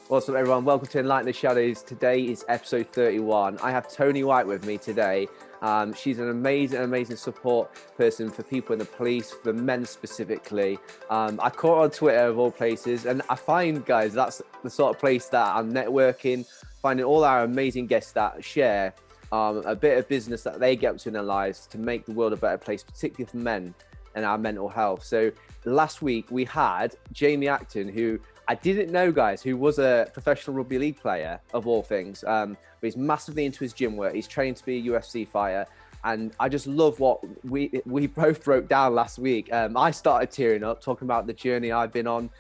What's up, everyone? Welcome to Enlighten the Shadows. Today is episode 31. I have Toni White with me today. She's an amazing support person for people in the police, for men specifically. I caught her on Twitter of all places, and I find, guys, that's the sort of place that I'm networking, finding all our amazing guests that share a bit of business that they get up to in their lives to make the world a better place, particularly for men and our mental health. So last week we had Jamie Acton, who I didn't know, guys, who was a professional rugby league player of all things. But he's massively into his gym work. He's trained to be a UFC fighter. And I just love what we both broke down last week. I started tearing up talking about the journey I've been on.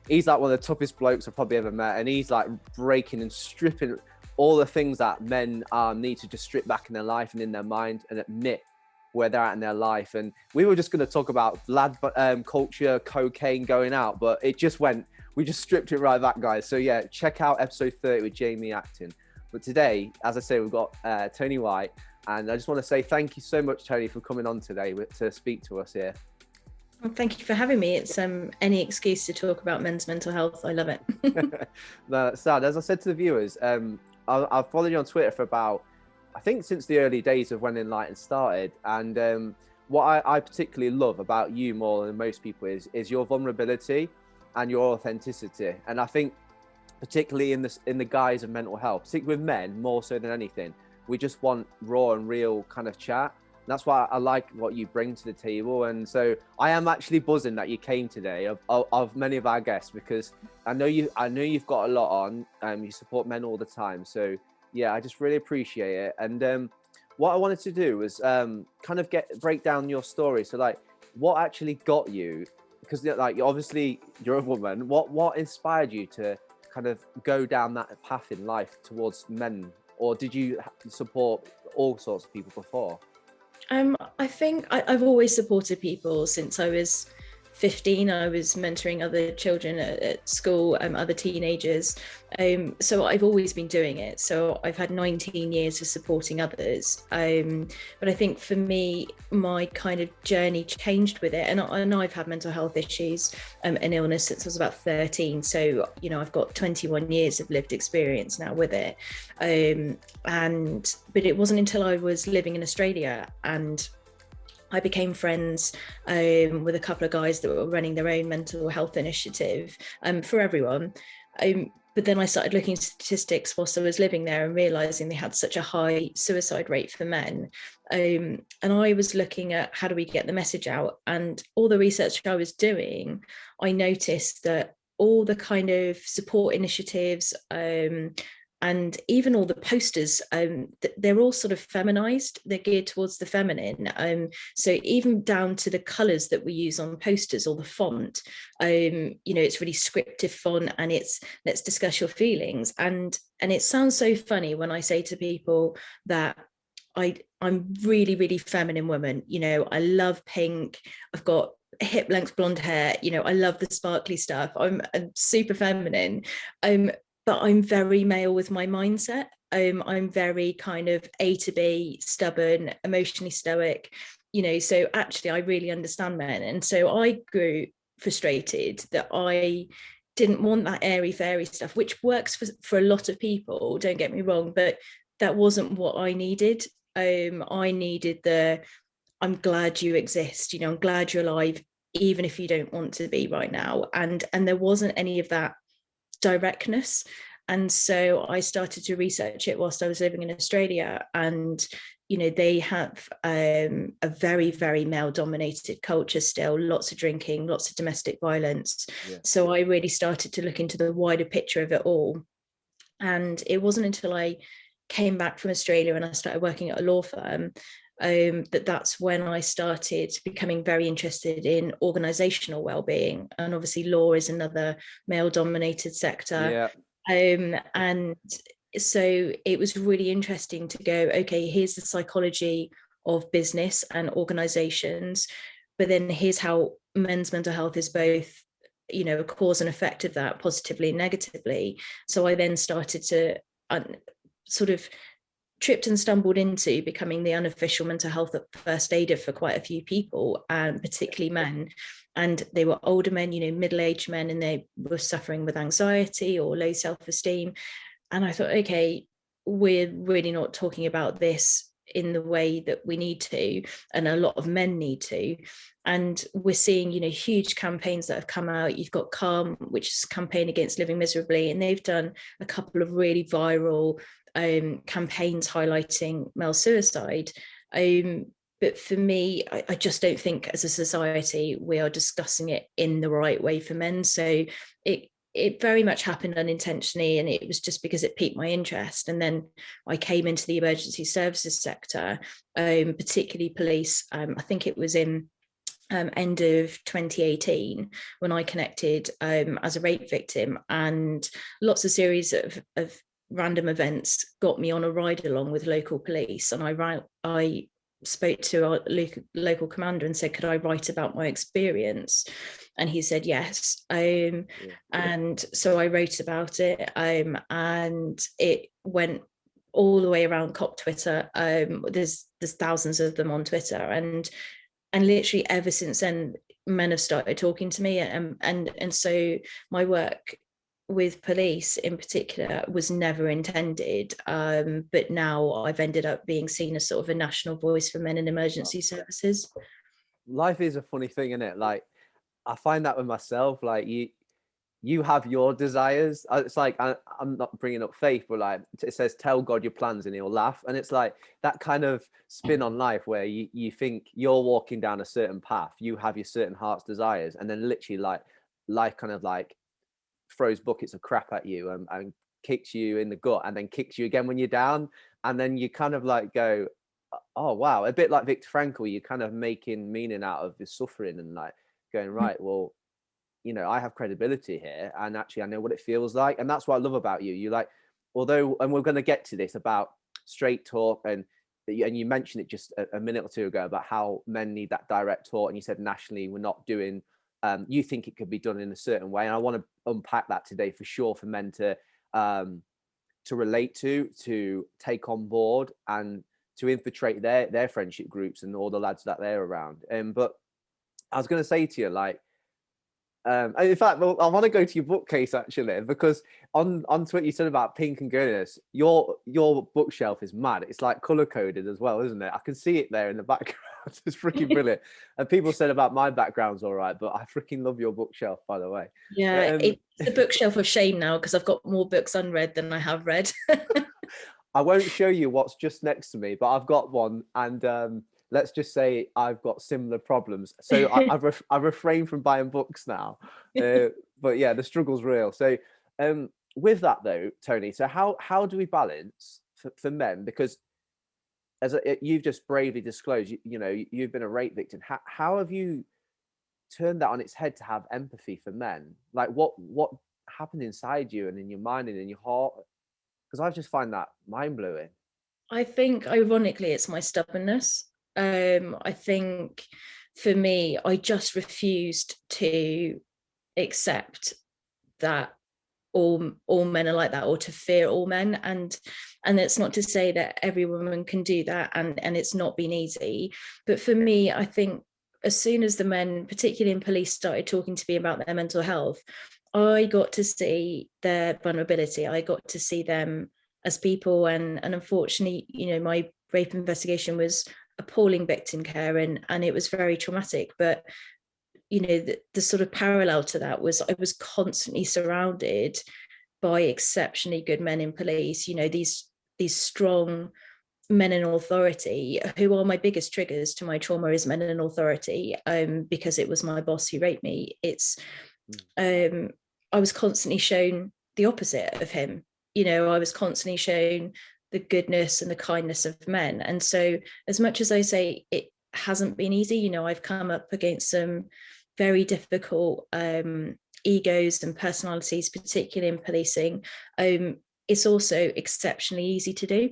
He's like one of the toughest blokes I've probably ever met. And he's like breaking and stripping all the things that men need to just strip back in their life and in their mind and admit where they're at in their life. And we were just going to talk about lad culture, cocaine, going out, but it just went, we just stripped it right back, guys. So yeah, check out episode 30 with Jamie Acton. But today, as I say, we've got Toni White, and I just want to say thank you so much, Toni, for coming on today to speak to us here. Well, thank you for having me. It's any excuse to talk about men's mental health. I love it. No, that's sad. As I said to the viewers, I've followed you on Twitter for about, I think, since the early days of when Enlighten started. And what I particularly love about you more than most people is your vulnerability and your authenticity. And I think particularly in the guise of mental health, particularly with men more so than anything, we just want raw and real kind of chat. And that's why I like what you bring to the table. And so I am actually buzzing that you came today of many of our guests, because I know you've got a lot on. You support men all the time. So yeah, I just really appreciate it. And what I wanted to do was kind of break down your story. So like, what actually got you? Because like, obviously you're a woman. What inspired you to kind of go down that path in life towards men? Or did you support all sorts of people before? I think I've always supported people since I was 15. I was mentoring other children at school, other teenagers. So I've always been doing it. So I've had 19 years of supporting others. But I think for me, my kind of journey changed with it. And I know I've had mental health issues and illness since I was about 13. So, you know, I've got 21 years of lived experience now with it. But it wasn't until I was living in Australia and I became friends with a couple of guys that were running their own mental health initiative for everyone. But then I started looking at statistics whilst I was living there and realising they had such a high suicide rate for men. And I was looking at how do we get the message out? And all the research I was doing, I noticed that all the kind of support initiatives and even all the posters, they're all sort of feminized. They're geared towards the feminine. So even down to the colors that we use on posters or the font, you know, it's really scriptive font, and it's let's discuss your feelings. And it sounds so funny when I say to people that I'm really feminine woman. You know, I love pink. I've got hip length blonde hair. You know, I love the sparkly stuff. I'm super feminine. But I'm very male with my mindset. I'm very kind of A to B, stubborn, emotionally stoic, you know, so actually I really understand men. And so I grew frustrated that I didn't want that airy fairy stuff, which works for a lot of people, don't get me wrong, but that wasn't what I needed. I needed I'm glad you exist, you know, I'm glad you're alive, even if you don't want to be right now. And there wasn't any of that directness. And so I started to research it whilst I was living in Australia. And, you know, they have a very male dominated culture still, lots of drinking, lots of domestic violence. Yeah. So I really started to look into the wider picture of it all. And it wasn't until I came back from Australia and I started working at a law firm that's when I started becoming very interested in organizational well-being. And obviously law is another male-dominated sector. Yeah. And so it was really interesting to go, okay, here's the psychology of business and organizations, but then here's how men's mental health is both, you know, a cause and effect of that, positively and negatively. So I then started to sort of tripped and stumbled into becoming the unofficial mental health first aider for quite a few people, and particularly men. and they were older men, middle-aged men, and they were suffering with anxiety or low self-esteem. And I thought, okay, we're really not talking about this in the way that we need to, and a lot of men need to. And we're seeing, huge campaigns that have come out. You've got Calm, which is a campaign against living miserably, and they've done a couple of really viral campaigns highlighting male suicide. But for me, I just don't think as a society we are discussing it in the right way for men. So it very much happened unintentionally, and it was just because it piqued my interest. And then I came into the emergency services sector, particularly police. I think it was in end of 2018 when I connected as a rape victim, and lots of series of random events got me on a ride along with local police. And I spoke to our local commander and said, could I write about my experience? And he said yes. And so I wrote about it, and it went all the way around cop Twitter. There's thousands of them on Twitter, and literally ever since then men have started talking to me, and so my work with police in particular was never intended, but now I've ended up being seen as sort of a national voice for men in emergency services. Life is a funny thing, isn't it? Like, I find that with myself, like you have your desires. It's like, I'm not bringing up faith, but like it says, tell God your plans and he'll laugh. And it's like that kind of spin on life where you think you're walking down a certain path, you have your certain heart's desires, and then literally like life kind of like throws buckets of crap at you and kicks you in the gut, and then kicks you again when you're down. And then you kind of like go, oh wow, a bit like Viktor Frankl, you're kind of making meaning out of this suffering and like going, right, well, I have credibility here, and actually I know what it feels like. And that's what I love about you. You like, although, and we're going to get to this about straight talk, and you mentioned it just a minute or two ago about how men need that direct talk, and you said nationally we're not doing, you think it could be done in a certain way, and I want to unpack that today for sure, for men to relate to take on board, and to infiltrate their friendship groups and all the lads that they're around. But I was going to say to you, like, in fact, well, I want to go to your bookcase actually, because on Twitter you said about pink and goodness. Your bookshelf is mad. It's like color coded as well, isn't it? I can see it there in the background. It's freaking brilliant. And people said about my background's all right, but I freaking love your bookshelf, by the way. Yeah, it's a bookshelf of shame now because I've got more books unread than I have read. I won't show you what's just next to me, but I've got one, and let's just say I've got similar problems. So I refrain from buying books now. But yeah, the struggle's real. So with that though, Toni, so how do we balance for men? Because you've just bravely disclosed, you've been a rape victim. How have you turned that on its head to have empathy for men? Like what happened inside you and in your mind and in your heart? Because I just find that mind-blowing. I think ironically it's my stubbornness. I think for me, I just refused to accept that all men are like that, or to fear all men. And it's not to say that every woman can do that, and it's not been easy. But for me, I think as soon as the men, particularly in police, started talking to me about their mental health, I got to see their vulnerability. I got to see them as people. And unfortunately, my rape investigation was appalling victim care, and it was very traumatic. But the sort of parallel to that was I was constantly surrounded by exceptionally good men in police, these strong men in authority, who are my biggest triggers to my trauma is men in authority, because it was my boss who raped me. I was constantly shown the opposite of him. I was constantly shown the goodness and the kindness of men. And so as much as I say it hasn't been easy, I've come up against some very difficult egos and personalities, particularly in policing. It's also exceptionally easy to do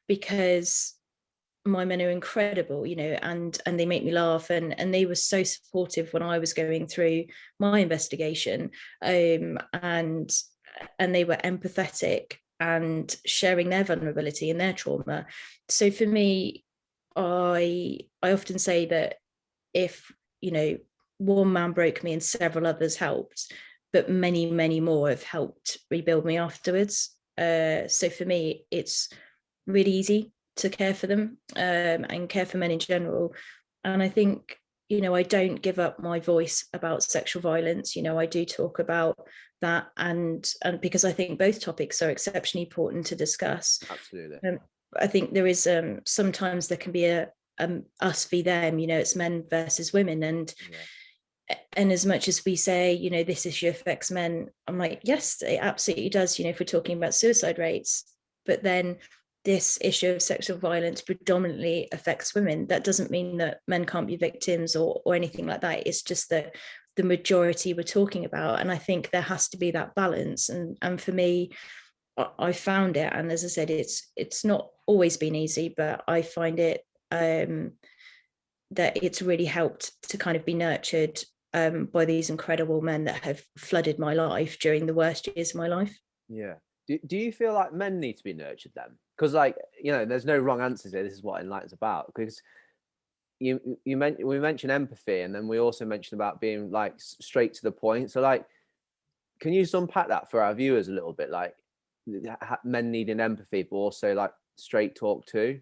because my men are incredible, and they make me laugh, and they were so supportive when I was going through my investigation, and they were empathetic and sharing their vulnerability and their trauma. So for me, I often say that if one man broke me and several others helped, but many, many more have helped rebuild me afterwards. So for me, it's really easy to care for them, and care for men in general. And I think, I don't give up my voice about sexual violence. I do talk about that, and because I think both topics are exceptionally important to discuss. Absolutely. I think there is sometimes there can be a us v them, it's men versus women, and as much as we say, this issue affects men, I'm like, yes, it absolutely does, if we're talking about suicide rates, but then this issue of sexual violence predominantly affects women. That doesn't mean that men can't be victims or anything like that. It's just that the majority we're talking about, and I think there has to be that balance. And for me, I found it, and as I said, it's not always been easy, but I find it that it's really helped to kind of be nurtured by these incredible men that have flooded my life during the worst years of my life. Yeah. Do you feel like men need to be nurtured then? Because, like, there's no wrong answers here. This is what Enlighten's about. Because we mentioned empathy, and then we also mentioned about being like straight to the point. So, like, can you just unpack that for our viewers a little bit? Like, men needing empathy, but also like straight talk too,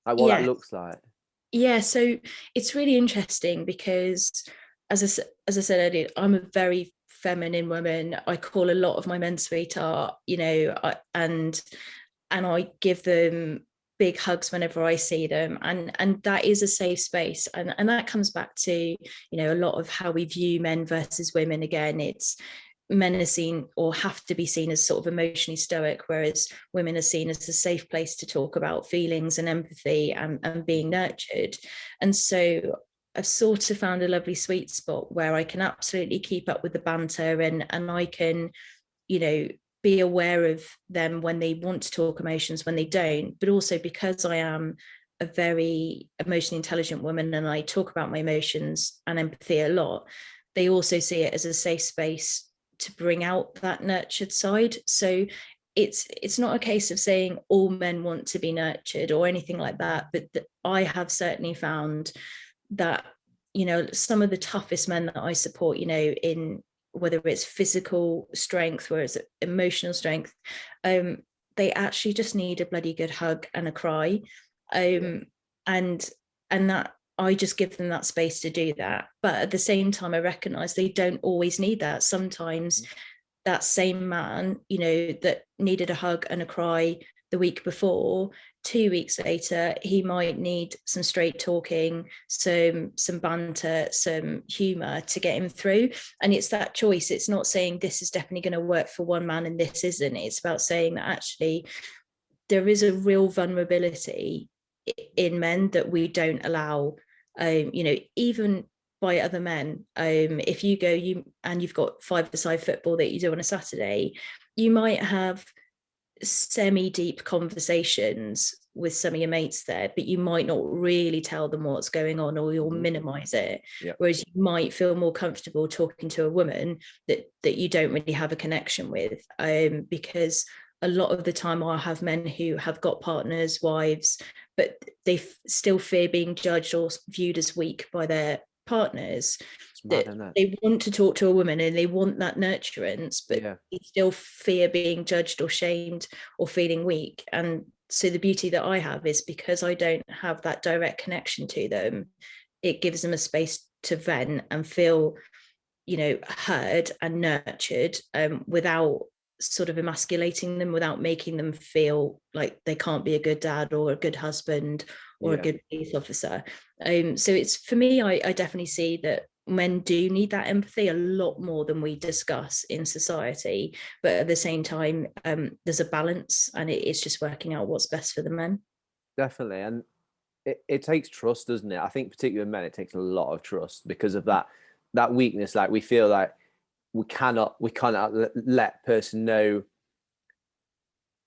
like what that looks like. Yeah, so it's really interesting because, as I said earlier, I'm a very feminine woman. I call a lot of my men sweetheart, and I give them big hugs whenever I see them, and that is a safe space, and that comes back to a lot of how we view men versus women. Again, it's men are seen or have to be seen as sort of emotionally stoic, whereas women are seen as a safe place to talk about feelings and empathy and being nurtured. And so I've sort of found a lovely sweet spot where I can absolutely keep up with the banter, and I can, be aware of them when they want to talk emotions, when they don't, but also because I am a very emotionally intelligent woman and I talk about my emotions and empathy a lot, they also see it as a safe space to bring out that nurtured side. So it's not a case of saying all men want to be nurtured or anything like that, but I have certainly found that some of the toughest men that I support, in whether it's physical strength, whether it's emotional strength, they actually just need a bloody good hug and a cry, and that I just give them that space to do that. But at the same time, I recognize they don't always need that. Sometimes that same man, that needed a hug and a cry the week before, 2 weeks later, he might need some straight talking, some banter, some humor to get him through. And it's that choice. It's not saying this is definitely going to work for one man and this isn't. It's about saying that actually there is a real vulnerability in men that we don't allow, even by other men. If you go and you've got 5-a-side football that you do on a Saturday, you might have semi-deep conversations with some of your mates there, but you might not really tell them what's going on, or you'll minimize it. Whereas you might feel more comfortable talking to a woman that you don't really have a connection with, because a lot of the time I'll have men who have got partners, wives, but they still fear being judged or viewed as weak by their partners. They want to talk to a woman and they want that nurturance, but they still fear being judged or shamed or feeling weak. And so the beauty that I have is because I don't have that direct connection to them, it gives them a space to vent and feel, heard and nurtured, without sort of emasculating them, without making them feel like they can't be a good dad or a good husband or a good police officer. So it's, for me, I definitely see that men do need that empathy a lot more than we discuss in society, but at the same time, there's a balance, and it's just working out what's best for the men. Definitely. And it takes trust, doesn't it? I think particularly with men, it takes a lot of trust because of that weakness. Like, we feel like we cannot let person know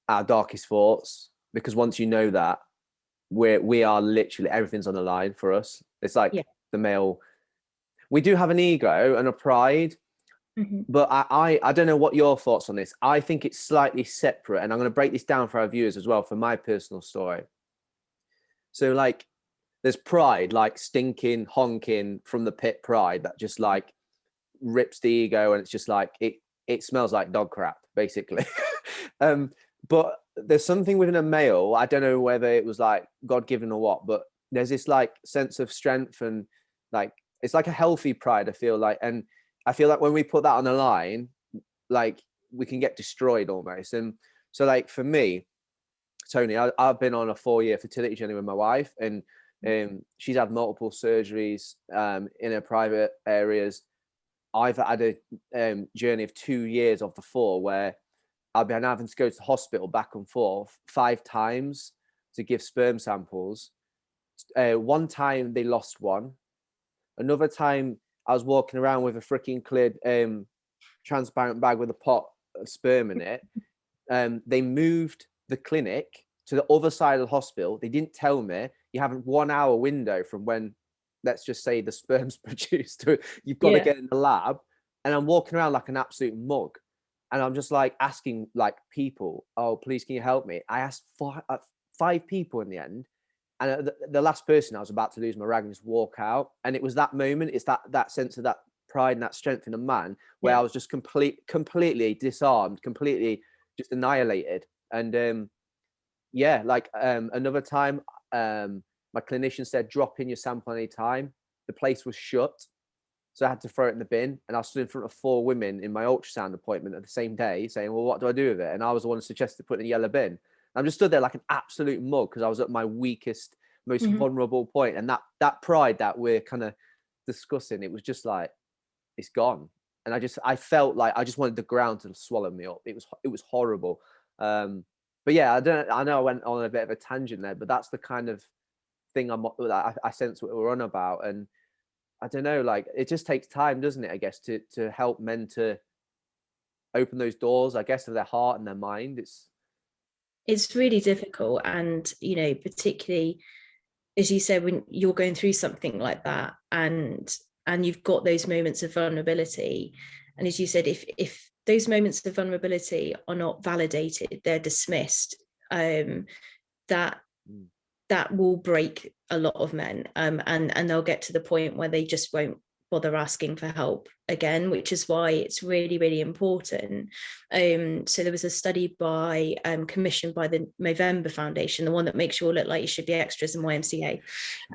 our darkest thoughts, because once you know that, we are literally, everything's on the line for us. It's like the male, we do have an ego and a pride, but I don't know what your thoughts on this. I think it's slightly separate, and I'm going to break this down for our viewers as well, for my personal story. So, like, there's pride, like stinking, honking from the pit pride that just like rips the ego, and it's just like it smells like dog crap, basically. But there's something within a male, I don't know whether it was like God-given or what, but there's this like sense of strength, and like it's like a healthy pride, I feel like. And I feel like when we put that on the line, like we can get destroyed almost. And so like for me, Toni, I've been on a 4-year fertility journey with my wife, and she's had multiple surgeries in her private areas. I've had a journey of 2 years of the 4 where I've been having to go to the hospital back and forth 5 times to give sperm samples. One time they lost one. Another time I was walking around with a freaking cleared transparent bag with a pot of sperm in it. They moved the clinic to the other side of the hospital. They didn't tell me you have a 1 hour window from when, let's just say, the sperm's produced. You've got to get in the lab. And I'm walking around like an absolute mug. And I'm just like asking like people, oh, please, can you help me? I asked 5 people in the end. And the last person, I was about to lose my rag and just walk out. And it was that moment. It's that sense of that pride and that strength in a man where I was just completely disarmed, completely just annihilated. And another time, my clinician said, drop in your sample any time. The place was shut. So I had to throw it in the bin, and I stood in front of 4 women in my ultrasound appointment at the same day saying, well, what do I do with it? And I was the one who suggested putting in the yellow bin. I'm just stood there like an absolute mug because I was at my weakest, most vulnerable point. And that pride that we're kind of discussing, it was just like, it's gone. And I felt like I just wanted the ground to swallow me up. It was horrible. But yeah, I know I went on a bit of a tangent there, but that's the kind of thing I sense what we're on about. And I don't know, like it just takes time, doesn't it? I guess to help men to open those doors, I guess, of their heart and their mind. It's really difficult, and particularly as you said, when you're going through something like that, and you've got those moments of vulnerability, and as you said, if those moments of vulnerability are not validated, they're dismissed, that will break a lot of men, and they'll get to the point where they just won't bother asking for help again, which is why it's really, really important. So there was a study commissioned by the Movember Foundation, the one that makes you all look like you should be extras in YMCA,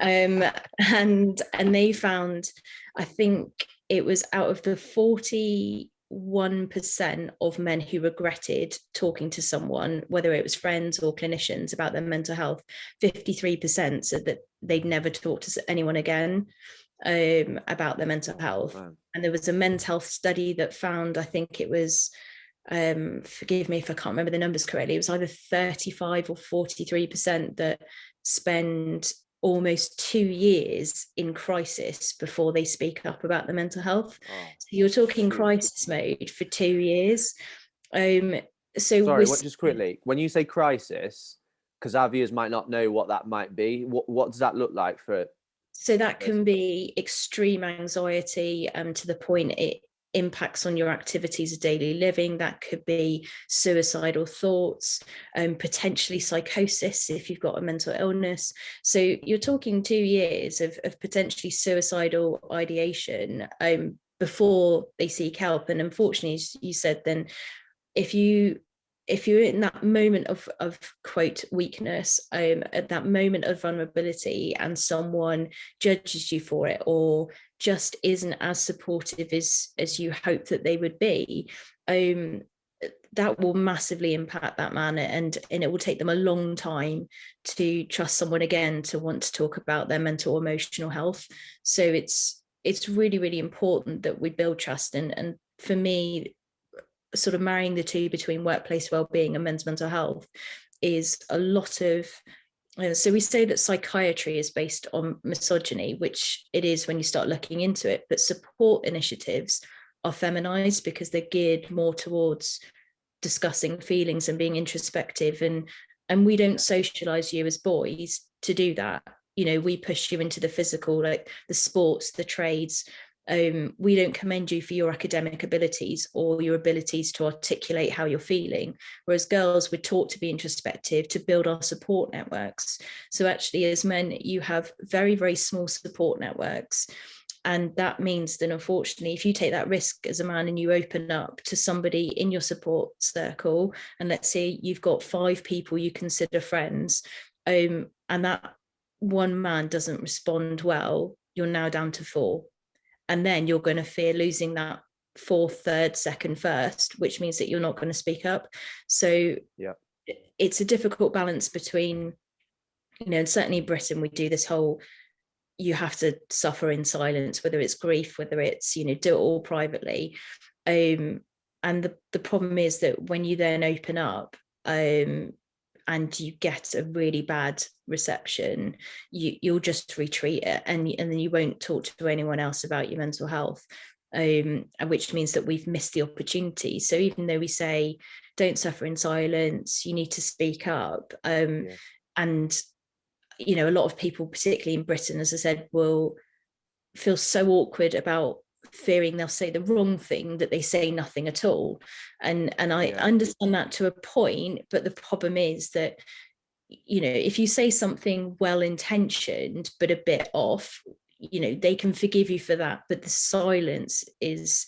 and they found, I think it was out of the 41% of men who regretted talking to someone, whether it was friends or clinicians, about their mental health, 53% said that they'd never talk to anyone again about their mental health. Wow. And there was a men's health study that found, I think it was, forgive me if I can't remember the numbers correctly, it was either 35 or 43% that spend almost 2 years in crisis before they speak up about their mental health. Oh, so you're talking crisis mode for 2 years. Sorry, just quickly, when you say crisis, because our viewers might not know what that might be, what does that look like for? So that can be extreme anxiety to the point it impacts on your activities of daily living. That could be suicidal thoughts, potentially psychosis if you've got a mental illness. So you're talking 2 years of potentially suicidal ideation before they seek help. And unfortunately, as you said, then if you're in that moment of quote weakness, at that moment of vulnerability, and someone judges you for it or just isn't as supportive as you hope that they would be, that will massively impact that man, and it will take them a long time to trust someone again, to want to talk about their mental or emotional health. So it's really, really important that we build trust. And for me, sort of marrying the two between workplace well-being and men's mental health is a lot of, so we say that psychiatry is based on misogyny, which it is when you start looking into it, but support initiatives are feminized because they're geared more towards discussing feelings and being introspective, and we don't socialize you as boys to do that. We push you into the physical, like the sports, the trades, We don't commend you for your academic abilities or your abilities to articulate how you're feeling. Whereas girls, we're taught to be introspective, to build our support networks. So actually, as men, you have very, very small support networks. And that means that, unfortunately, if you take that risk as a man and you open up to somebody in your support circle, and let's say you've got 5 people you consider friends, and that one man doesn't respond well, you're now down to 4. And then you're going to fear losing that 4th, 3rd, 2nd, 1st, which means that you're not going to speak up. So yeah, it's a difficult balance between, and certainly in Britain, we do this whole, you have to suffer in silence, whether it's grief, whether it's, do it all privately. And the problem is that when you then open up, and you get a really bad reception, you'll just retreat it, and then you won't talk to anyone else about your mental health, which means that we've missed the opportunity. So even though we say don't suffer in silence, you need to speak up, and a lot of people, particularly in Britain, as I said, will feel so awkward about fearing they'll say the wrong thing that they say nothing at all. And I understand that to a point, but the problem is that, if you say something well-intentioned but a bit off, they can forgive you for that, but the silence is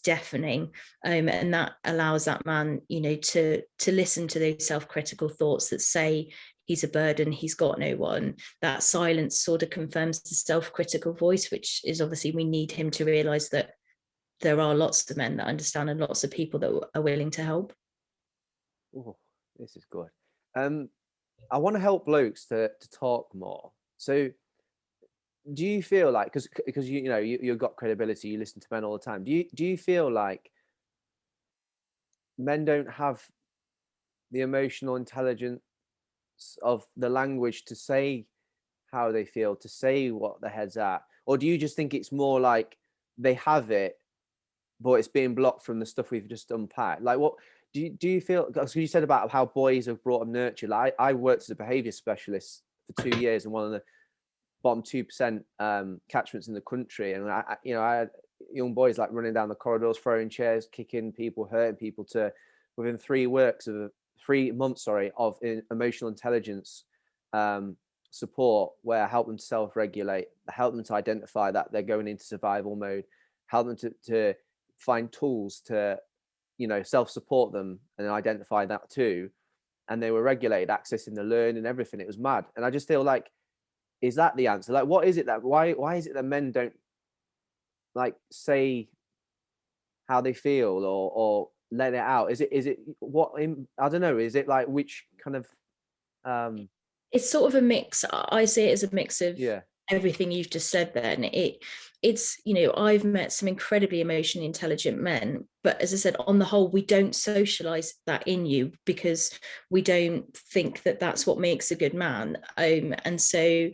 deafening, and that allows that man, to listen to those self-critical thoughts that say he's a burden, he's got no one. That silence sort of confirms the self-critical voice, which is obviously, we need him to realize that there are lots of men that understand and lots of people that are willing to help. Oh, this is good. I want to help blokes to talk more. So do you feel like, because you've got credibility, you listen to men all the time, do you feel like men don't have the emotional intelligence of the language to say how they feel, to say what their head's at? Or do you just think it's more like they have it, but it's being blocked from the stuff we've just unpacked? Like, what do you feel, because you said about how boys have brought up nurture. Like, I worked as a behaviour specialist for 2 years in one of the bottom 2% catchments in the country, and I had young boys like running down the corridors, throwing chairs, kicking people, hurting people, to within 3 months of emotional intelligence support, where I help them to self-regulate, help them to identify that they're going into survival mode, help them to find tools to self-support them and identify that too. And they were regulated, accessing the learning and everything. It was mad. And I just feel like, is that the answer? Like, what is it that why is it that men don't like say how they feel or let it out? Is it what I don't know, is it like, which kind of it's sort of a mix. I see it as a mix of everything you've just said there. And it's I've met some incredibly emotionally intelligent men, but as I said, on the whole, we don't socialize that in you because we don't think that that's what makes a good man. And so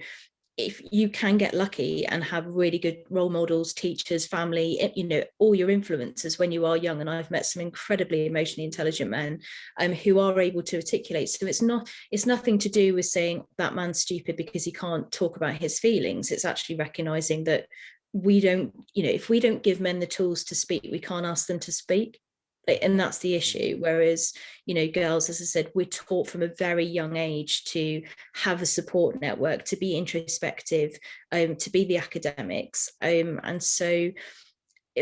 if you can get lucky and have really good role models, teachers, family, all your influences when you are young. And I've met some incredibly emotionally intelligent men who are able to articulate. So it's nothing to do with saying that man's stupid because he can't talk about his feelings. It's actually recognizing that we don't, if we don't give men the tools to speak, we can't ask them to speak. And that's the issue. Whereas, girls, as I said, we're taught from a very young age to have a support network, to be introspective, to be the academics. And so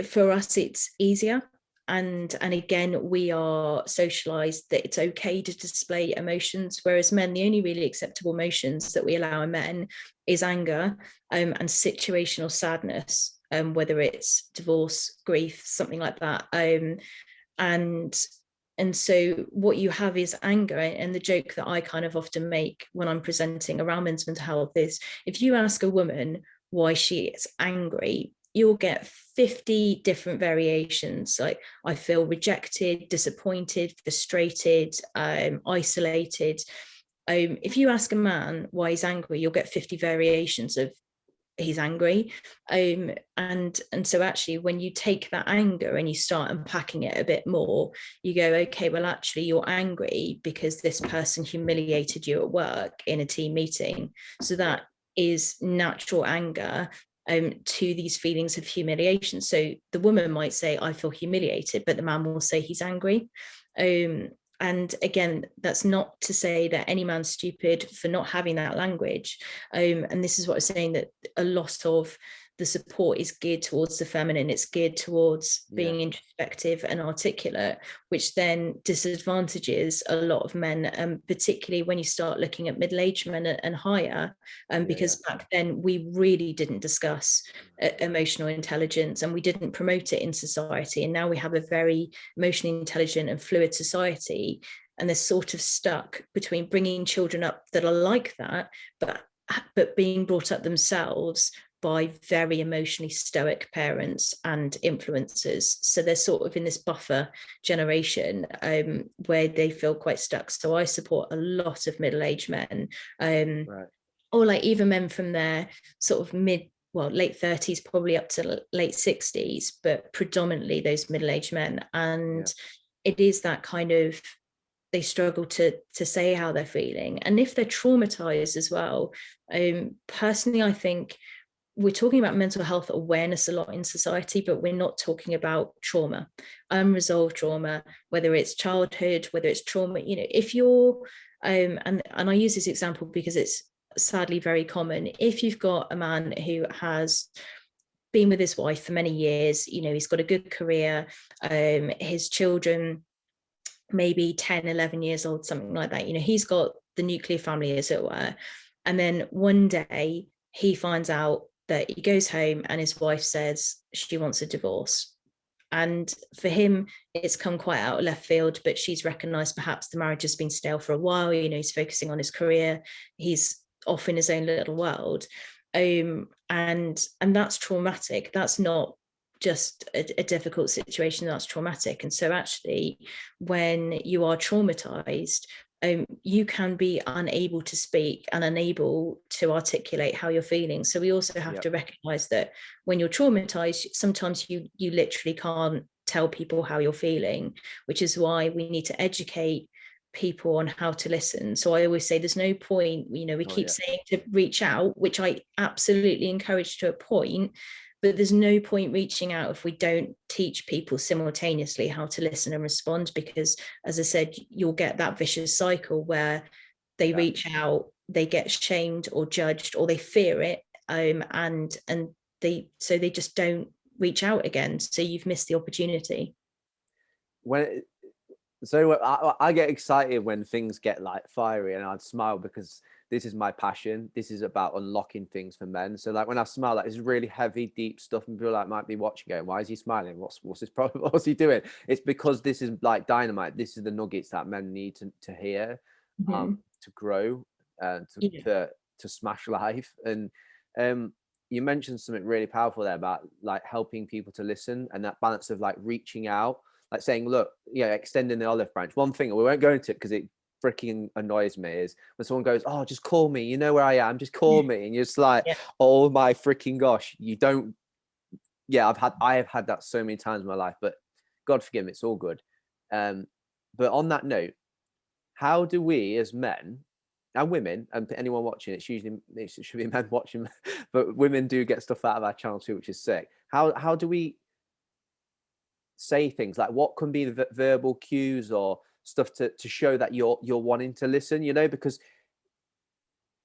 for us, it's easier. And again, we are socialized that it's okay to display emotions, whereas men, the only really acceptable emotions that we allow in men is anger and situational sadness, whether it's divorce, grief, something like that. And so what you have is anger. And the joke that I kind of often make when I'm presenting around men's mental health is, if you ask a woman why she is angry, you'll get 50 different variations. Like, I feel rejected, disappointed, frustrated, isolated. If you ask a man why he's angry, you'll get 50 variations of he's angry. And so actually, when you take that anger and you start unpacking it a bit more, you go, okay, well, actually, you're angry because this person humiliated you at work in a team meeting. So that is natural anger. to these feelings of humiliation. So the woman might say, I feel humiliated, but the man will say he's angry. And again, that's not to say that any man's stupid for not having that language. And this is what I was saying, that a lot of the support is geared towards the feminine. It's geared towards being introspective and articulate, which then disadvantages a lot of men, particularly when you start looking at middle-aged men and higher, because back then we really didn't discuss emotional intelligence, and we didn't promote it in society. And now we have a very emotionally intelligent and fluid society, and they're sort of stuck between bringing children up that are like that, but being brought up themselves by very emotionally stoic parents and influencers. So they're sort of in this buffer generation where they feel quite stuck. So I support a lot of middle-aged men, or like even men from their sort of late 30s, probably up to late 60s, but predominantly those middle-aged men. And it is that kind of, they struggle to say how they're feeling. And if they're traumatized as well, personally, I think we're talking about mental health awareness a lot in society, but we're not talking about trauma, unresolved trauma, whether it's childhood, whether it's trauma, if you're, and I use this example because it's sadly very common. If you've got a man who has been with his wife for many years, he's got a good career, his children, maybe 10, 11 years old, something like that, he's got the nuclear family, as it were. And then one day he finds out that he goes home and his wife says she wants a divorce. And for him, it's come quite out of left field, but she's recognized perhaps the marriage has been stale for a while. He's focusing on his career. He's off in his own little world. And that's traumatic. That's not just a difficult situation, that's traumatic. And so actually, when you are traumatized, you can be unable to speak and unable to articulate how you're feeling. So we also have to recognize that when you're traumatized, sometimes you literally can't tell people how you're feeling, which is why we need to educate people on how to listen. So I always say there's no point, we keep saying to reach out, which I absolutely encourage to a point, but there's no point reaching out if we don't teach people simultaneously how to listen and respond, because as I said, you'll get that vicious cycle where they reach out, they get shamed or judged, or they fear it, and they just don't reach out again. So you've missed the opportunity. So I get excited when things get like fiery, and I'd smile because this is my passion. This is about unlocking things for men. So like when I smile, like this is really heavy, deep stuff, and people like might be watching going, why is he smiling? What's his problem? What's he doing? It's because this is like dynamite. This is the nuggets that men need to hear, to grow, to smash life. And you mentioned something really powerful there about like helping people to listen, and that balance of like reaching out, like saying, look, extending the olive branch. One thing, we won't go into it because it freaking annoys me, is when someone goes, oh, just call me, you know where I am, just call me. And you're just like, oh my freaking gosh, you don't. I have had that so many times in my life, but God forgive me, it's all good. But on that note, how do we as men and women, and anyone watching, it should be men watching, but women do get stuff out of our channel too, which is sick. How do we say things like, what can be the verbal cues or stuff to show that you're wanting to listen, because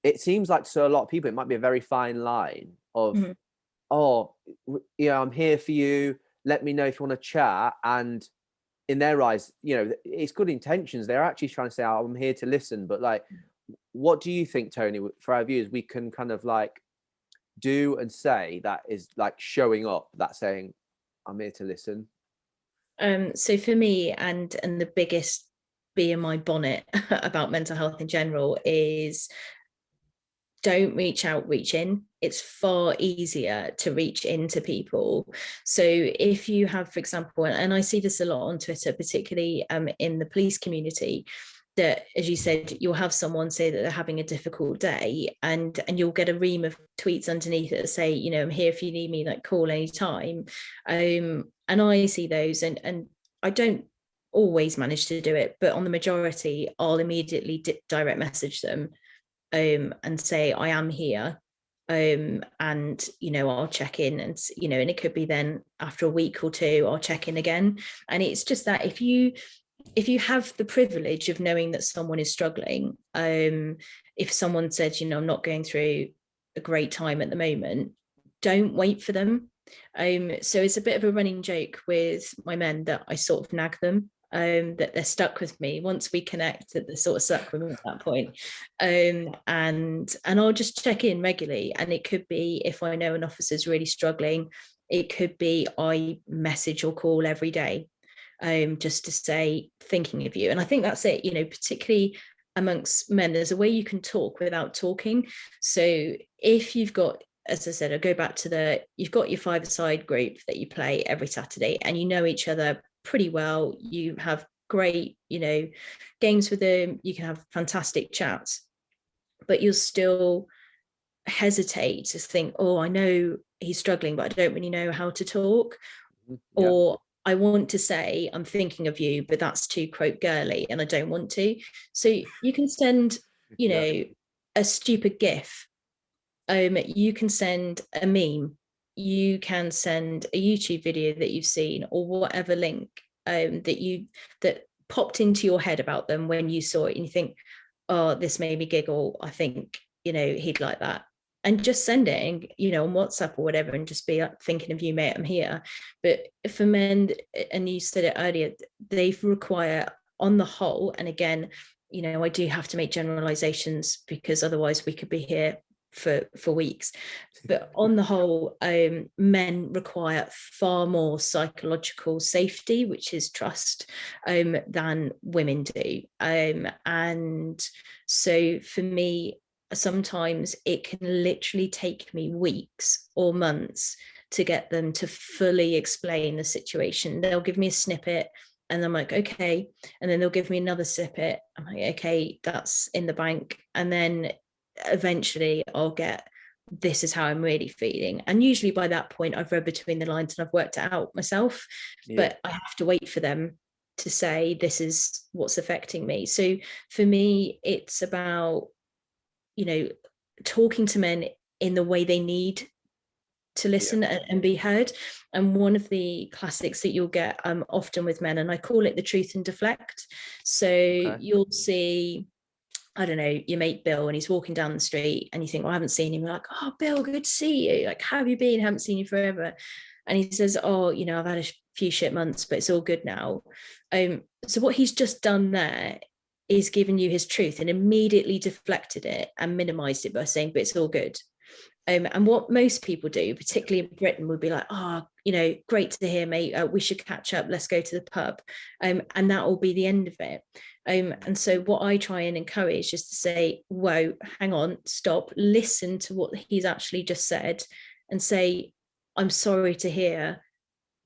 it seems like to a lot of people it might be a very fine line of I'm here for you, let me know if you want to chat, and in their eyes it's good intentions, they're actually trying to say, oh, I'm here to listen. But like, what do you think, Tony, for our viewers, we can kind of like do and say that is like showing up, that saying, I'm here to listen? So for me, and the biggest bee in my bonnet about mental health in general is, don't reach out, reach in. It's far easier to reach into people. So if you have, for example, and I see this a lot on Twitter, particularly in the police community, that, as you said, you'll have someone say that they're having a difficult day, and you'll get a ream of tweets underneath that say, I'm here if you need me, like call anytime. And I see those, and I don't always manage to do it, but on the majority, I'll immediately direct message them and say, I am here. and I'll check in, and and it could be then after a week or two I'll check in again. And it's just that if you have the privilege of knowing that someone is struggling, if someone says, I'm not going through a great time at the moment, don't wait for them. So it's a bit of a running joke with my men that I sort of nag them, that they're stuck with me. Once we connect, that they're sort of stuck with me at that point. And I'll just check in regularly. And it could be, if I know an officer's really struggling, it could be I message or call every day, just to say, thinking of you. And I think that's it, particularly amongst men, there's a way you can talk without talking. So if you've got, as I said, I go back to you've got your five-a-side group that you play every Saturday, and you know each other pretty well. You have great, games with them. You can have fantastic chats, but you'll still hesitate to think, oh, I know he's struggling, but I don't really know how to talk. Yeah. Or I want to say, I'm thinking of you, but that's too, quote, girly, and I don't want to. So you can send, a stupid GIF. You can send a meme. You can send a YouTube video that you've seen, or whatever link that popped into your head about them when you saw it, and you think, oh, this made me giggle. I think, he'd like that. And just send it, on WhatsApp or whatever, and just be like, thinking of you, mate, I'm here. But for men, and you said it earlier, they require, on the whole, and again, I do have to make generalizations because otherwise we could be here for weeks, but on the whole, men require far more psychological safety, which is trust, than women do. And so for me, sometimes it can literally take me weeks or months to get them to fully explain the situation. They'll give me a snippet, and I'm like, okay. And then they'll give me another snippet. I'm like, okay, that's in the bank. And then eventually I'll get, this is how I'm really feeling. And usually by that point, I've read between the lines and I've worked it out myself. Yeah. But I have to wait for them to say, this is what's affecting me. So for me, it's about, talking to men in the way they need to listen, yeah, and be heard. And one of the classics that you'll get often with men, and I call it the truth and deflect. So okay. You'll see, I don't know, your mate Bill, and he's walking down the street, and you think, well, I haven't seen him. You're like, oh, Bill, good to see you. Like, how have you been? Haven't seen you forever. And he says, oh, I've had a few shit months, but it's all good now. So what he's just done there is given you his truth and immediately deflected it and minimized it by saying, but it's all good. And what most people do, particularly in Britain, would be like, oh, great to hear, mate. We should catch up. Let's go to the pub. And that will be the end of it. And so what I try and encourage is to say, whoa, hang on, stop, listen to what he's actually just said, and say, I'm sorry to hear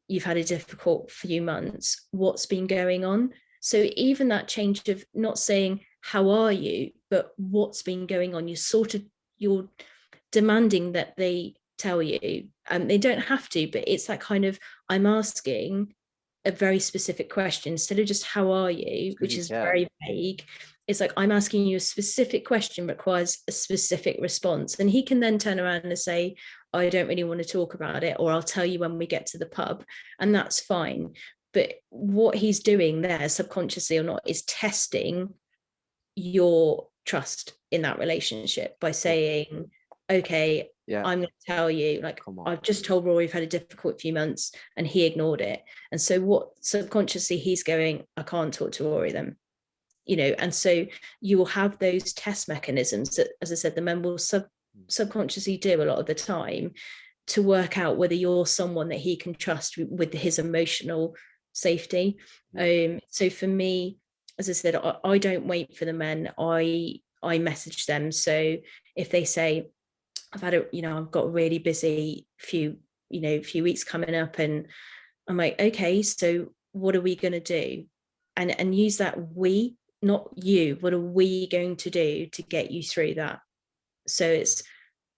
you've had a difficult few months. What's been going on? So even that change of not saying, how are you, but what's been going on, you're demanding that they tell you. They don't have to, but it's that kind of, I'm asking a very specific question instead of just how are you, which is very vague. It's like, I'm asking you a specific question, requires a specific response. And he can then turn around and say, I don't really want to talk about it, or I'll tell you when we get to the pub, and that's fine. But what he's doing there, subconsciously or not, is testing your trust in that relationship by saying, okay, I'm going to tell you, like, I've just told Rory I've had a difficult few months, and he ignored it. And so what subconsciously he's going, I can't talk to Rory then, and so you will have those test mechanisms that, as I said, the men will subconsciously do a lot of the time to work out whether you're someone that he can trust with his emotional safety. So for me, as I said, I don't wait for the men. I message them. So if they say, I've got a really busy few weeks coming up, and I'm like, okay, so what are we going to do? And use that we, not you, what are we going to do to get you through that? So it's,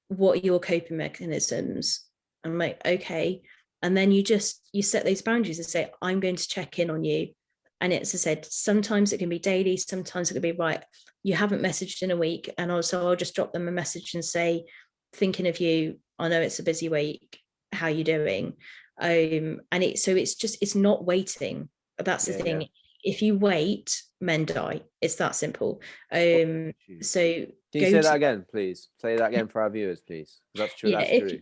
what are your coping mechanisms? I'm like, okay. And then you set those boundaries and say, I'm going to check in on you. And it's, as I said, sometimes it can be daily, sometimes it can be, right, you haven't messaged in a week, and also I'll just drop them a message and say, thinking of you. I know it's a busy week. How you doing? And it's not waiting. That's the Yeah, yeah. thing. If you wait, men die. It's that simple. Oh, Um, shoot. so Can you go say to that again, please? Say that again for our viewers, please. That's true. yeah, That's true.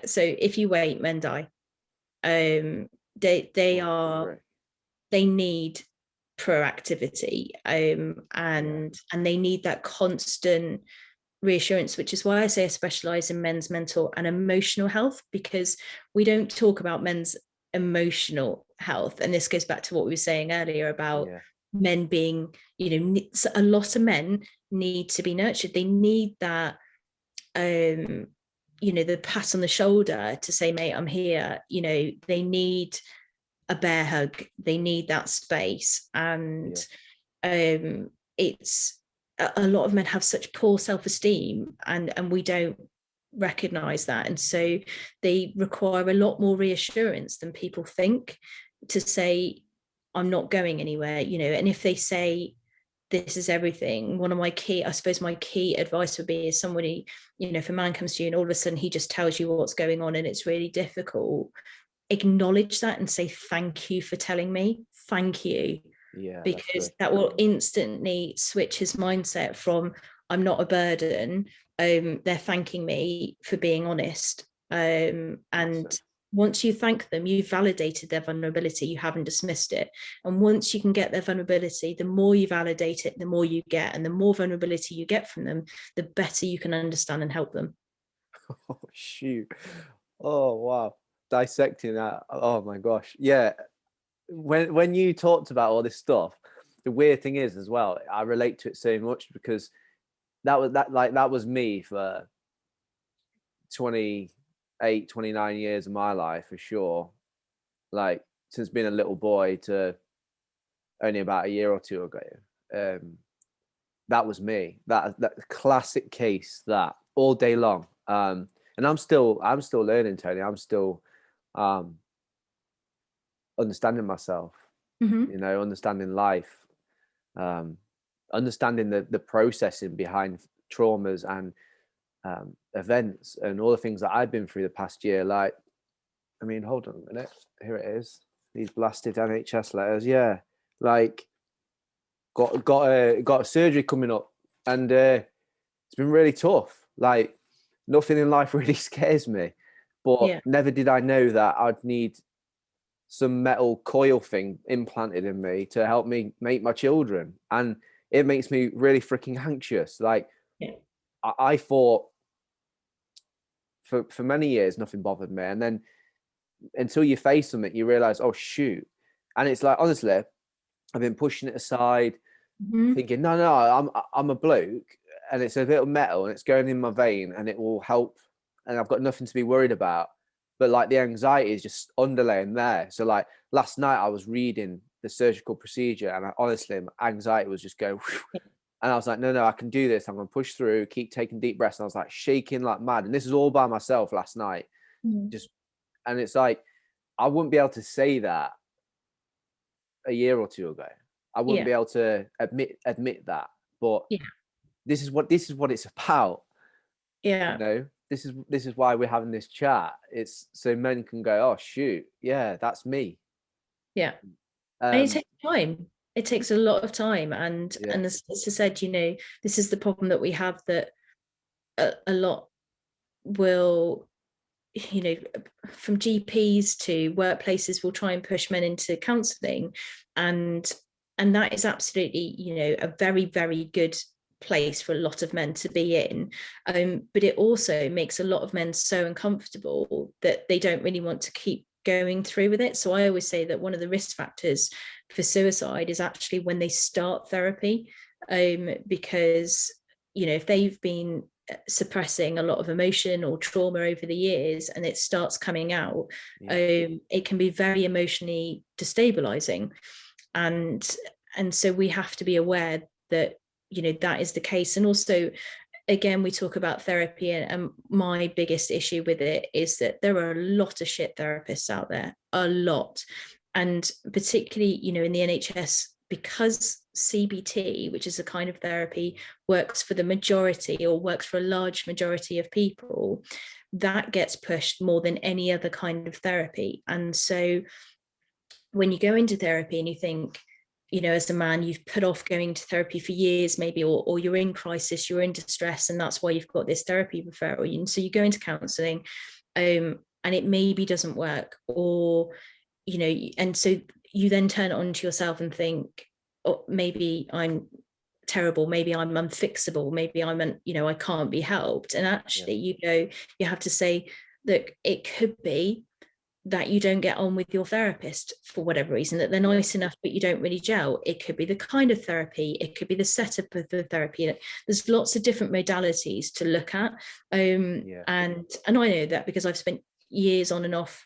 so if you wait, men die. Um, Oh, frick. they need proactivity, Yeah. and they need that constant reassurance, which is why I say I specialize in men's mental and emotional health, because we don't talk about men's emotional health. And this goes back to what we were saying earlier about Yeah. men being, a lot of men need to be nurtured. They need that, the pat on the shoulder to say, mate, I'm here. They need a bear hug. They need that space. And it's a lot of men have such poor self-esteem, and we don't recognize that, and so they require a lot more reassurance than people think, to say, I'm not going anywhere. And if they say, this is everything, one of my key advice would be, is somebody, if a man comes to you and all of a sudden he just tells you what's going on and it's really difficult, acknowledge that and say, thank you for telling me. Thank you. Yeah. Because that will instantly switch his mindset from, I'm not a burden. They're thanking me for being honest. And once you thank them, you've validated their vulnerability. You haven't dismissed it. And once you can get their vulnerability, the more you validate it, the more you get. And the more vulnerability you get from them, the better you can understand and help them. Oh, shoot. Oh, wow. Dissecting that. Oh, my gosh. Yeah. When you talked about all this stuff, the weird thing is as well, I relate to it so much, because that was me for 28, 29 years of my life, for sure. Like, since being a little boy to only about a year or two ago. That was me. That classic case, that all day long. And I'm still learning, Toni. I'm still understanding myself, understanding life, understanding the processing behind traumas and events and all the things that I've been through the past year. Like, I mean, hold on a minute. Here it is. These blasted NHS letters. Yeah, like got a surgery coming up, and it's been really tough. Like, nothing in life really scares me, but never did I know that I'd need some metal coil thing implanted in me to help me make my children, and it makes me really freaking anxious. Like, I thought for many years nothing bothered me, and then until you face something, you realize, oh shoot. And it's like, honestly, I've been pushing it aside, thinking, no, I'm a bloke, and it's a bit of metal and it's going in my vein and it will help, and I've got nothing to be worried about. But like, the anxiety is just underlaying there. So like, last night I was reading the surgical procedure, and honestly, my anxiety was just going and I was like, no, I can do this. I'm gonna push through, keep taking deep breaths. And I was like shaking like mad, and this is all by myself last night. And it's like, I wouldn't be able to say that a year or two ago. I wouldn't be able to admit that. But this is what it's about. This is why we're having this chat. It's so men can go, oh shoot, yeah, that's me. And it takes time. It takes a lot of time, and as I said, this is the problem that we have, that a lot will, from GPs to workplaces, will try and push men into counselling, and that is absolutely, a very, very good place for a lot of men to be in, but it also makes a lot of men so uncomfortable that they don't really want to keep going through with it. So I always say that one of the risk factors for suicide is actually when they start therapy, because if they've been suppressing a lot of emotion or trauma over the years and it starts coming out, it can be very emotionally destabilizing, and so we have to be aware that that is the case. And also, again, we talk about therapy, and my biggest issue with it is that there are a lot of shit therapists out there, a lot. And particularly, in the NHS because CBT, which is a kind of therapy, works for the majority or works for a large majority of people, that gets pushed more than any other kind of therapy. And so when you go into therapy and you think, you know, as a man, you've put off going to therapy for years, maybe, or you're in crisis, you're in distress, and that's why you've got this therapy referral. And so you go into counselling, and it maybe doesn't work, or, you know, and so you then turn it on to yourself and think, oh, maybe I'm terrible, maybe I'm unfixable, maybe you know, I can't be helped. And actually, you have to say, look, it could be that you don't get on with your therapist for whatever reason, that they're nice enough, but you don't really gel. It could be the kind of therapy, it could be the setup of the therapy. There's lots of different modalities to look at. And I know that because I've spent years on and off,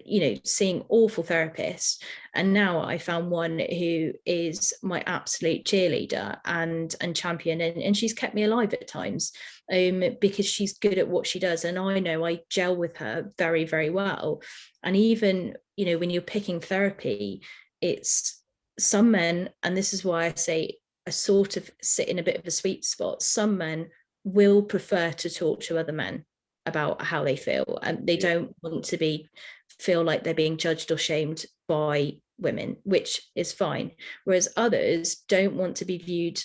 you know, seeing awful therapists, and now I found one who is my absolute cheerleader and champion, and she's kept me alive at times, because she's good at what she does, and I know I gel with her very, very well. And even, you know, when you're picking therapy, it's some men, and this is why I say I sort of sit in a bit of a sweet spot, some men will prefer to talk to other men about how they feel, and they don't want to feel like they're being judged or shamed by women, which is fine. Whereas others don't want to be viewed,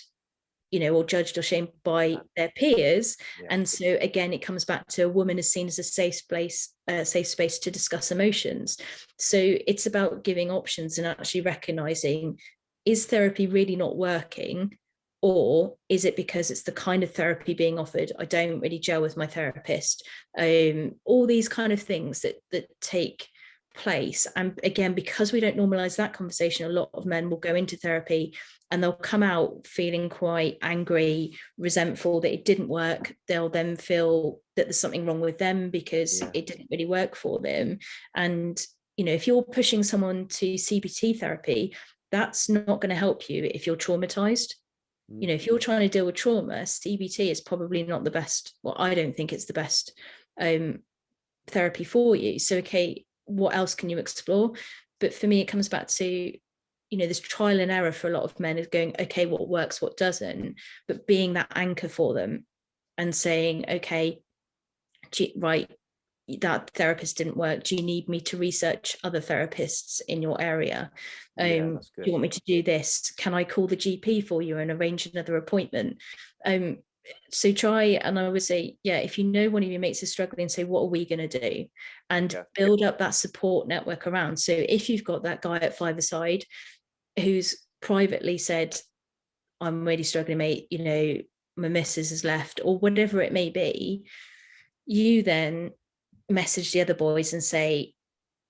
you know, or judged or shamed by their peers. And so again, it comes back to a woman is seen as a safe space to discuss emotions. So it's about giving options and actually recognizing, is therapy really not working? Or is it because it's the kind of therapy being offered? I don't really gel with my therapist. All these kind of things that take place. And again, because we don't normalize that conversation, a lot of men will go into therapy and they'll come out feeling quite angry, resentful that it didn't work. They'll then feel that there's something wrong with them because it didn't really work for them. And, you know, if you're pushing someone to CBT therapy, that's not going to help you if you're traumatized. You know, if you're trying to deal with trauma, CBT is probably not the best. Well, I don't think it's the best therapy for you. So, okay, what else can you explore? But for me, it comes back to, you know, this trial and error for a lot of men is going, okay, what works, what doesn't, but being that anchor for them and saying, okay, right, that therapist didn't work. Do you need me to research other therapists in your area? Do you want me to do this? Can I call the GP for you and arrange another appointment? So try, and I would say, if you know one of your mates is struggling, say, what are we going to do? And build up that support network around. So if you've got that guy at ~5-a-side who's privately said, I'm really struggling, mate, you know, my missus has left, or whatever it may be, you then message the other boys and say,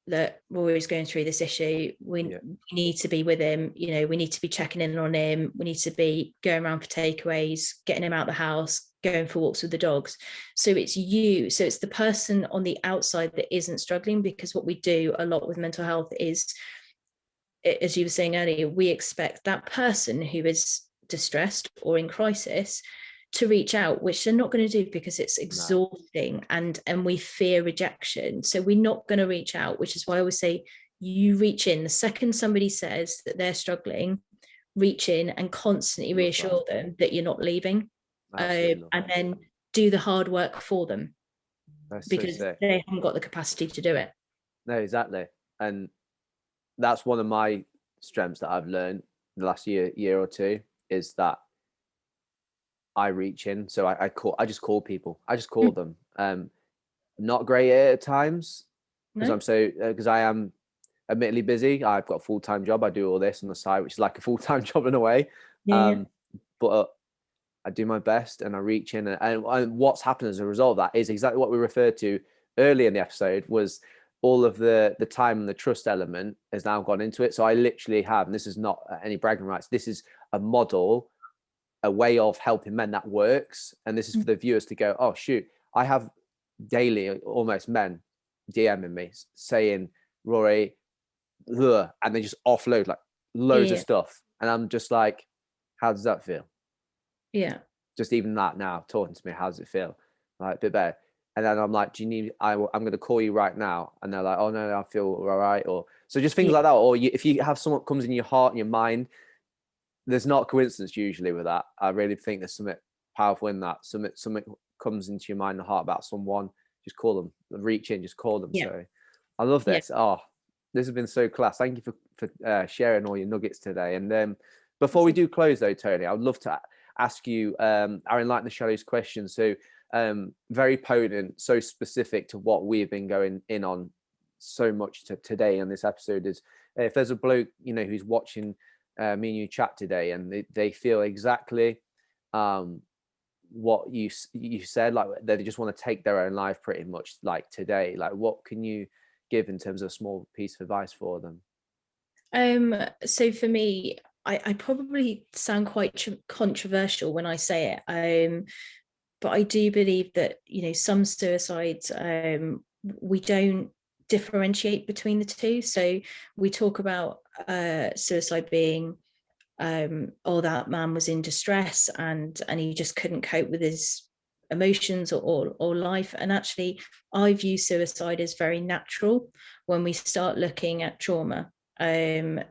that Rory's going through this issue, we need to be with him, you know, we need to be checking in on him, we need to be going around for takeaways, getting him out the house, going for walks with the dogs. So it's the person on the outside that isn't struggling, because what we do a lot with mental health is, as you were saying earlier, we expect that person who is distressed or in crisis to reach out, which they're not going to do because it's exhausting, and we fear rejection. So we're not going to reach out, which is why I always say, you reach in. The second somebody says that they're struggling, reach in and constantly reassure them that you're not leaving, and then do the hard work for them. Because they haven't got the capacity to do it. No, exactly. And that's one of my strengths that I've learned in the last year or two, is that I reach in. So I just call people. I just call them. Not great at times because because I am admittedly busy. I've got a full-time job. I do all this on the side, which is like a full-time job in a way. But I do my best and I reach in, and what's happened as a result of that is exactly what we referred to earlier in the episode, was all of the time and the trust element has now gone into it. So I literally have, and this is not any bragging rights, this is a model, a way of helping men that works. And this is for the viewers to go, oh shoot, I have daily almost men DMing me saying, Rory, ugh, and they just offload like loads of stuff, and I'm just like, how does that feel? Just even that now talking to me, how does it feel? Like a bit better. And then I'm like, do you need, I'm going to call you right now. And they're like, oh no, I feel all right. Or so just things like that. Or if you have someone comes in your heart and your mind, there's not coincidence usually with that. I really think there's something powerful in that. Something comes into your mind and heart about someone, just call them, reach in, just call them. Yeah. So I love Yeah. this. Oh, this has been so class. Thank you for sharing all your nuggets today. And before we do close though, Toni, I would love to ask you our Enlighten the Shadows question. So very potent, so specific to what we've been going in on so much today on this episode is, if there's a bloke, you know, who's watching me and you chat today, and they feel exactly what you said, like they just want to take their own life pretty much like today, like what can you give in terms of a small piece of advice for them? So for me, I probably sound quite controversial when I say it, but I do believe that, you know, some suicides, we don't differentiate between the two. So we talk about suicide being, oh, that man was in distress and he just couldn't cope with his emotions or life. And actually, I view suicide as very natural when we start looking at trauma. And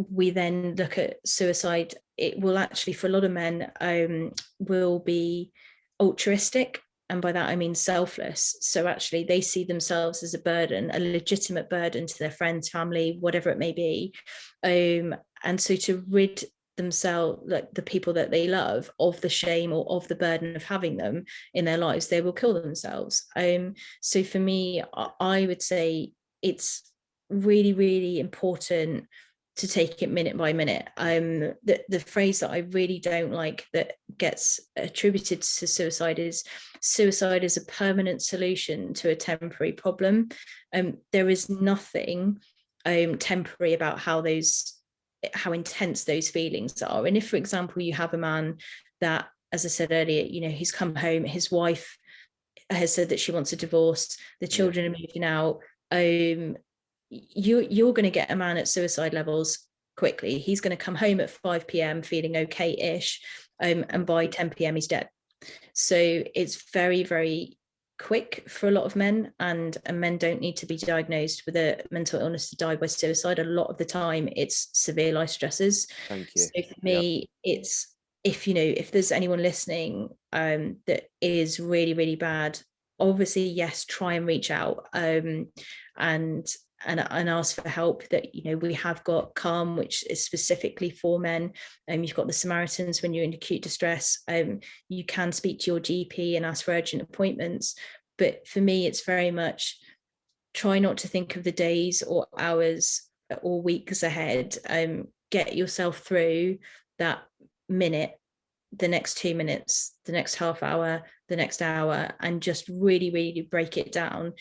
we then look at suicide, it will actually, for a lot of men, will be altruistic. And by that, I mean selfless. So actually, they see themselves as a burden, a legitimate burden to their friends, family, whatever it may be. And so to rid themselves, like the people that they love, of the shame or of the burden of having them in their lives, they will kill themselves. So for me, I would say it's really, really important to take it minute by minute. The phrase that I really don't like that gets attributed to suicide is a permanent solution to a temporary problem. There is nothing temporary about how intense those feelings are. And if, for example, you have a man that, as I said earlier, you know, he's come home, his wife has said that she wants a divorce, the children are moving out, you're going to get a man at suicide levels quickly. He's going to come home at 5 p.m. feeling okay-ish, and by 10 p.m. he's dead. So it's very, very quick for a lot of men, and men don't need to be diagnosed with a mental illness to die by suicide. A lot of the time it's severe life stresses. Thank you. So for me, it's, if there's anyone listening that is really, really bad, obviously, yes, try and reach out and ask for help. That, you know, we have got Calm, which is specifically for men. You've got the Samaritans when you're in acute distress. You can speak to your GP and ask for urgent appointments. But for me, it's very much try not to think of the days or hours or weeks ahead. Get yourself through that minute, the next 2 minutes, the next half hour, the next hour, and just really, really break it down.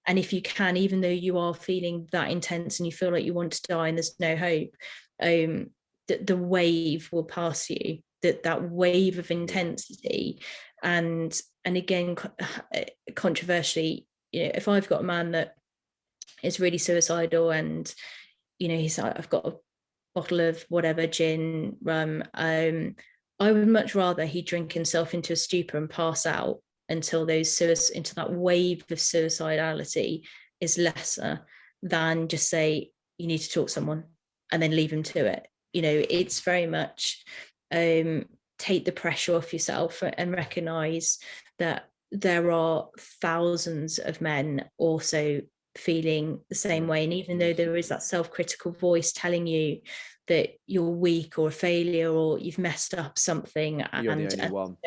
And if you can, even though you are feeling that intense and you feel like you want to die and there's no hope, the wave will pass you, that wave of intensity. And again, controversially, you know, if I've got a man that is really suicidal and, you know, he's like, I've got a bottle of whatever, gin, rum, I would much rather he drink himself into a stupor and pass out until into that wave of suicidality is lesser, than just say, you need to talk to someone and then leave him to it. You know, it's very much take the pressure off yourself and recognize that there are thousands of men also feeling the same way. And even though there is that self-critical voice telling you that you're weak or a failure or you've messed up something, You're the only one.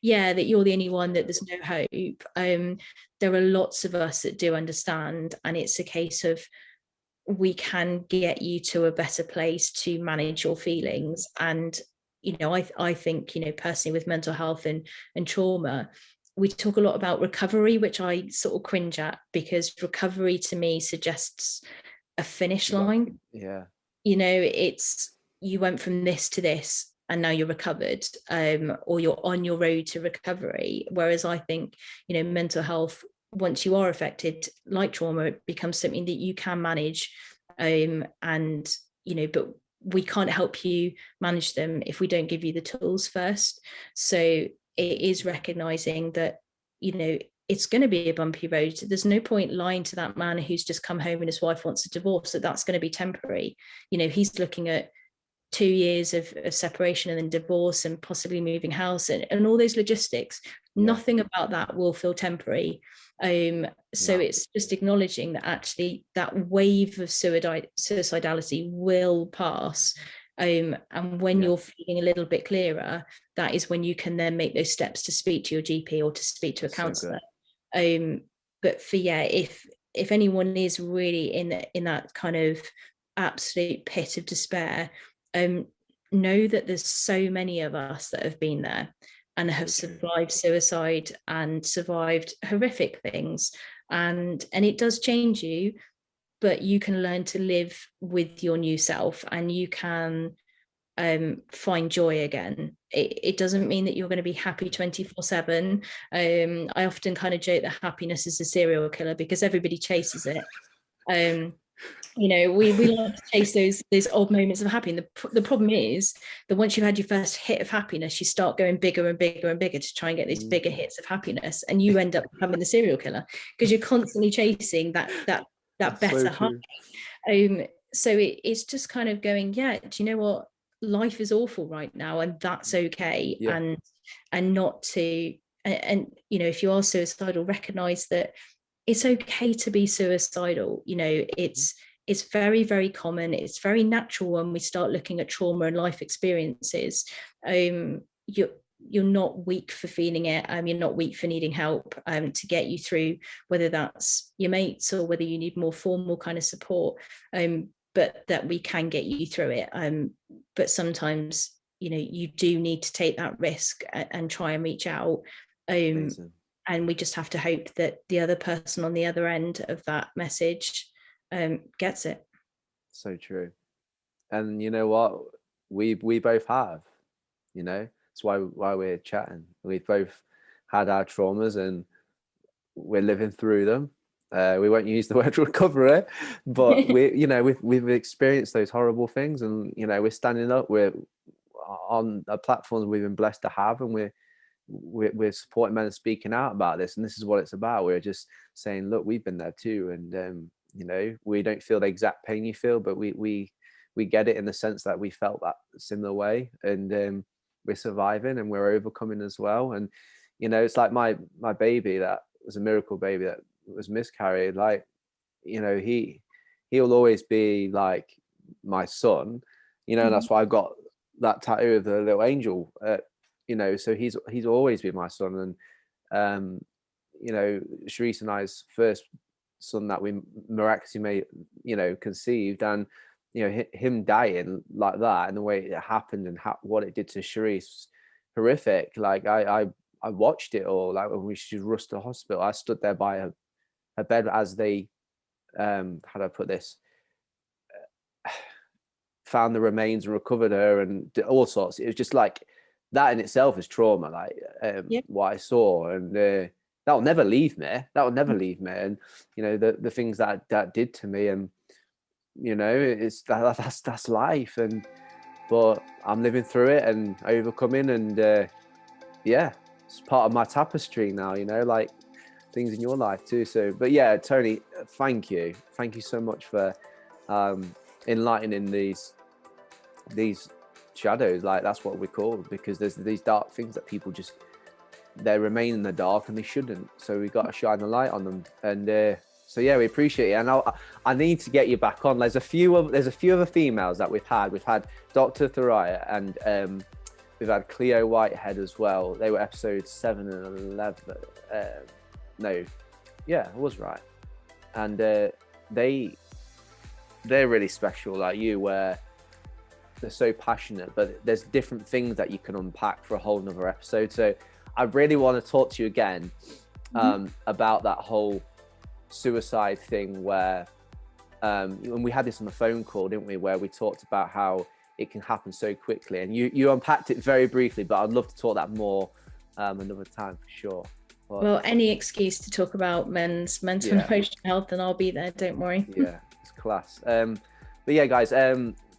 Yeah, that you're the only one, that there's no hope. There are lots of us that do understand, and it's a case of we can get you to a better place to manage your feelings. And, you know, I think, you know, personally with mental health and trauma, we talk a lot about recovery, which I sort of cringe at, because recovery to me suggests a finish line. Yeah. You know, it's, you went from this to this and now you're recovered, or you're on your road to recovery. Whereas I think, you know, mental health, once you are affected, like trauma, it becomes something that you can manage. And, you know, but we can't help you manage them if we don't give you the tools first. So it is recognizing that, you know, it's going to be a bumpy road. There's no point lying to that man who's just come home and his wife wants a divorce that that's going to be temporary. You know, he's looking at 2 years of separation and then divorce and possibly moving house and all those logistics. Nothing about that will feel temporary. So it's just acknowledging that actually that wave of suicidality will pass. And when you're feeling a little bit clearer, that is when you can then make those steps to speak to your GP or to speak to a counsellor. But for if anyone is really in that kind of absolute pit of despair, know that there's so many of us that have been there and have survived suicide and survived horrific things, and it does change you, but you can learn to live with your new self, and you can find joy again. It doesn't mean that you're going to be happy 24/7. I often kind of joke that happiness is a serial killer because everybody chases it. You know, we love to chase those odd moments of happiness. The problem is that once you've had your first hit of happiness, you start going bigger and bigger and bigger to try and get these bigger hits of happiness, and you end up becoming the serial killer because you're constantly chasing that better high. So it's just kind of going, do you know what? Life is awful right now, and that's okay. And not to, and you know, if you are suicidal, recognize that it's okay to be suicidal. You know, it's very, very common. It's very natural when we start looking at trauma and life experiences. You're not weak for feeling it. You're not weak for needing help to get you through, whether that's your mates or whether you need more formal kind of support. But that we can get you through it. But sometimes, you know, you do need to take that risk and try and reach out. And we just have to hope that the other person on the other end of that message gets it. So true. And you know what? We both have, you know, that's why we're chatting. We've both had our traumas and we're living through them. We won't use the word recovery, but we've experienced those horrible things, and you know, we're standing up. We're on a platform we've been blessed to have, and we're supporting men and speaking out about this. And this is what it's about. We're just saying, look, we've been there too, and you know, we don't feel the exact pain you feel, but we get it in the sense that we felt that similar way, and we're surviving and we're overcoming as well. And you know, it's like my baby that was a miracle baby that was miscarried. Like, you know, he'll always be like my son, you know. And that's why I got that tattoo of the little angel, you know. So he's always been my son. And you know, 𝒔𝒑 and I's first son that we miraculously conceived, and you know, him dying like that and the way it happened and what it did to 𝒔𝒑's horrific. Like I watched it all. Like when she was rushed to hospital, I stood there by her bed as they how do I put this, found the remains and recovered her and did all sorts. It was just like that in itself is trauma, like what I saw, and that will never leave me. And you know, the things that did to me, and you know, it's that's life. And but I'm living through it and overcoming, and it's part of my tapestry now, you know, like things in your life too. So but yeah, Toni, thank you so much for enlightening these shadows. Like that's what we call, because there's these dark things that people just, they remain in the dark and they shouldn't, so we got to shine the light on them. And so yeah, we appreciate it. And I need to get you back on. There's a few other females that we've had Dr. Thoraya, and we've had Cleo Whitehead as well. They were episodes 7 and 11. No, yeah, I was right. And they're really special, like you, where they're so passionate, but there's different things that you can unpack for a whole nother episode. So I really want to talk to you again about that whole suicide thing, where and we had this on the phone call, didn't we, where we talked about how it can happen so quickly, and you unpacked it very briefly, but I'd love to talk that more another time for sure. Well, any excuse to talk about men's mental and emotional health, and I'll be there, don't worry. Yeah, it's class. But yeah, guys,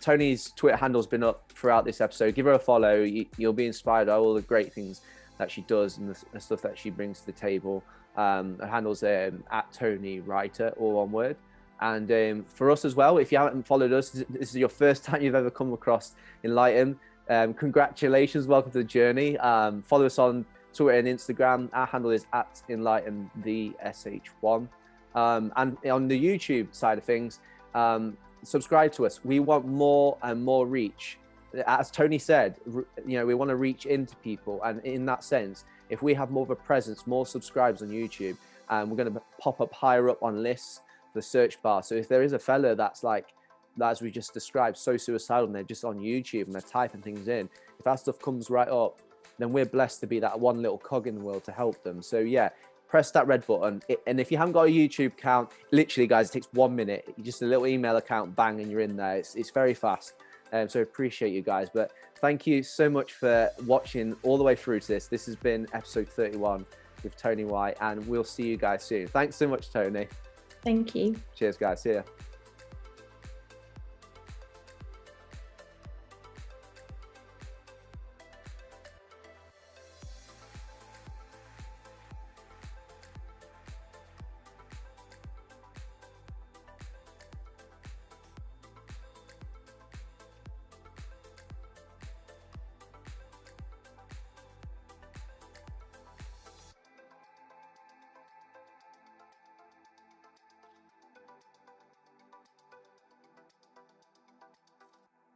Toni's Twitter handle's been up throughout this episode. Give her a follow. You'll be inspired by all the great things that she does and the stuff that she brings to the table. Her handle's at Toni Writer, all one word. And for us as well, if you haven't followed us, this is your first time you've ever come across Enlighten. Congratulations, welcome to the journey. Follow us on Twitter and Instagram. Our handle is at @EnlightenVSH1. And on the YouTube side of things, subscribe to us. We want more and more reach. As Toni said, you know, we want to reach into people, and in that sense, if we have more of a presence, more subscribers on YouTube, we're going to pop up higher up on lists, the search bar. So if there is a fella that's like, as we just described, so suicidal, and they're just on YouTube and they're typing things in, if that stuff comes right up, then we're blessed to be that one little cog in the world to help them. So yeah, press that red button. And if you haven't got a YouTube account, literally guys, it takes 1 minute, just a little email account, bang, and you're in there. It's very fast. So appreciate you guys. But thank you so much for watching all the way through to this. This has been episode 31 with Toni White, and we'll see you guys soon. Thanks so much, Toni. Thank you. Cheers, guys. See ya.